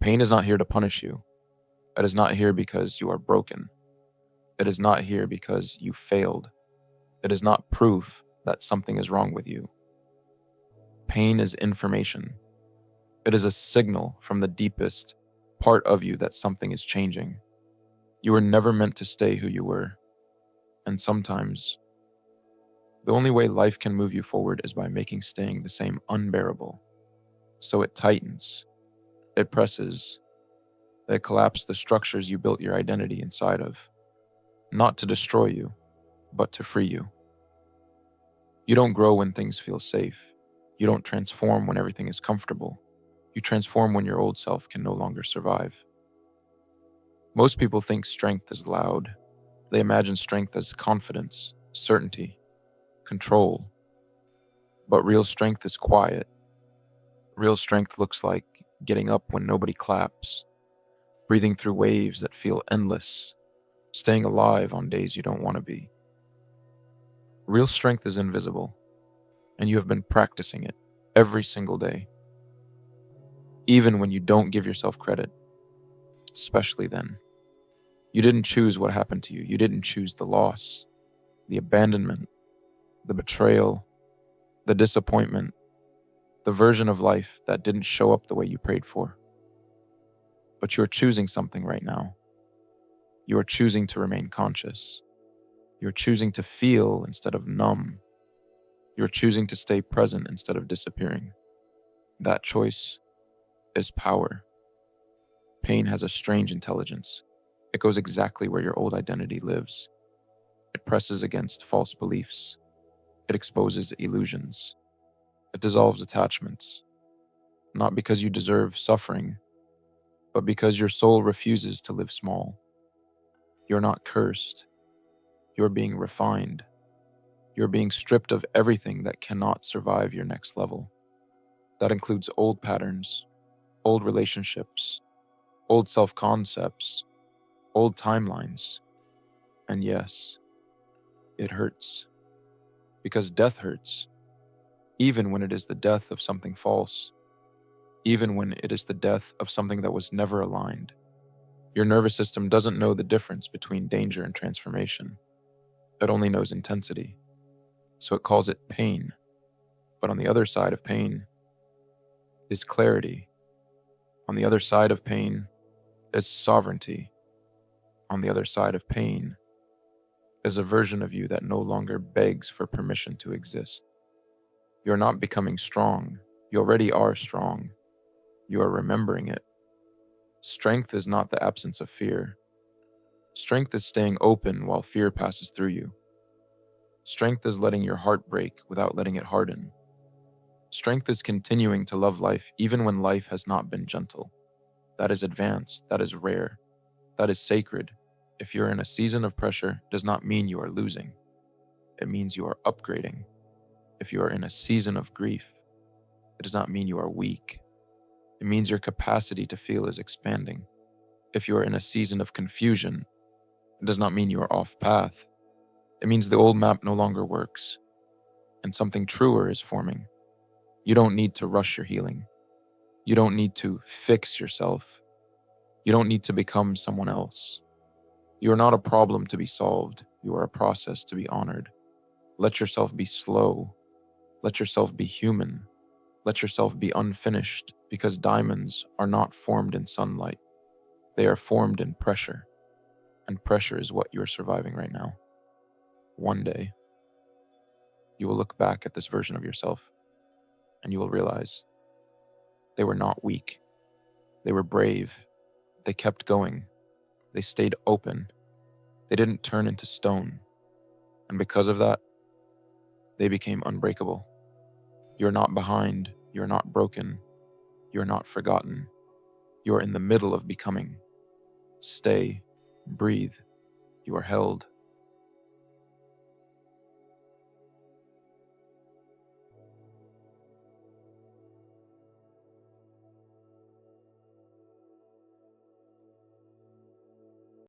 Pain is not here to punish you. It is not here because you are broken. It is not here because you failed. It is not proof that something is wrong with you. Pain is information. It is a signal from the deepest part of you that something is changing. You were never meant to stay who you were. And sometimes, the only way life can move you forward is by making staying the same unbearable. So it tightens, it presses, it collapses the structures you built your identity inside of, not to destroy you, but to free you. You don't grow when things feel safe. You don't transform when everything is comfortable. You transform when your old self can no longer survive. Most people think strength is loud. They imagine strength as confidence, certainty, control. But real strength is quiet. Real strength looks like getting up when nobody claps, breathing through waves that feel endless, staying alive on days you don't want to be. Real strength is invisible, and you have been practicing it every single day, even when you don't give yourself credit, especially then. You didn't choose what happened to you. You didn't choose the loss, the abandonment, the betrayal, the disappointment, the version of life that didn't show up the way you prayed for. But you are choosing something right now. You are choosing to remain conscious. You're choosing to feel instead of numb. You're choosing to stay present instead of disappearing. That choice is power. Pain has a strange intelligence. It goes exactly where your old identity lives. It presses against false beliefs. It exposes illusions. It dissolves attachments. Not because you deserve suffering, but because your soul refuses to live small. You're not cursed. You're being refined. You're being stripped of everything that cannot survive your next level. That includes old patterns, old relationships, old self-concepts, old timelines. And yes, it hurts. Because death hurts, even when it is the death of something false, even when it is the death of something that was never aligned. Your nervous system doesn't know the difference between danger and transformation. It only knows intensity. So it calls it pain. But on the other side of pain is clarity. On the other side of pain is sovereignty. On the other side of pain is a version of you that no longer begs for permission to exist. You're not becoming strong. You already are strong. You are remembering it. Strength is not the absence of fear. Strength is staying open while fear passes through you. Strength is letting your heart break without letting it harden. Strength is continuing to love life even when life has not been gentle. That is advanced. That is rare. That is sacred. If you're in a season of pressure, it does not mean you are losing. It means you are upgrading. If you are in a season of grief, it does not mean you are weak. It means your capacity to feel is expanding. If you are in a season of confusion, it does not mean you are off path. It means the old map no longer works, and something truer is forming. You don't need to rush your healing. You don't need to fix yourself. You don't need to become someone else. You are not a problem to be solved. You are a process to be honored. Let yourself be slow. Let yourself be human. Let yourself be unfinished, because diamonds are not formed in sunlight. They are formed in pressure, and pressure is what you are surviving right now. One day, you will look back at this version of yourself, and you will realize they were not weak. They were brave. They kept going. They stayed open. They didn't turn into stone. And because of that, they became unbreakable. You're not behind. You're not broken. You're not forgotten. You're in the middle of becoming. Stay. Breathe. You are held.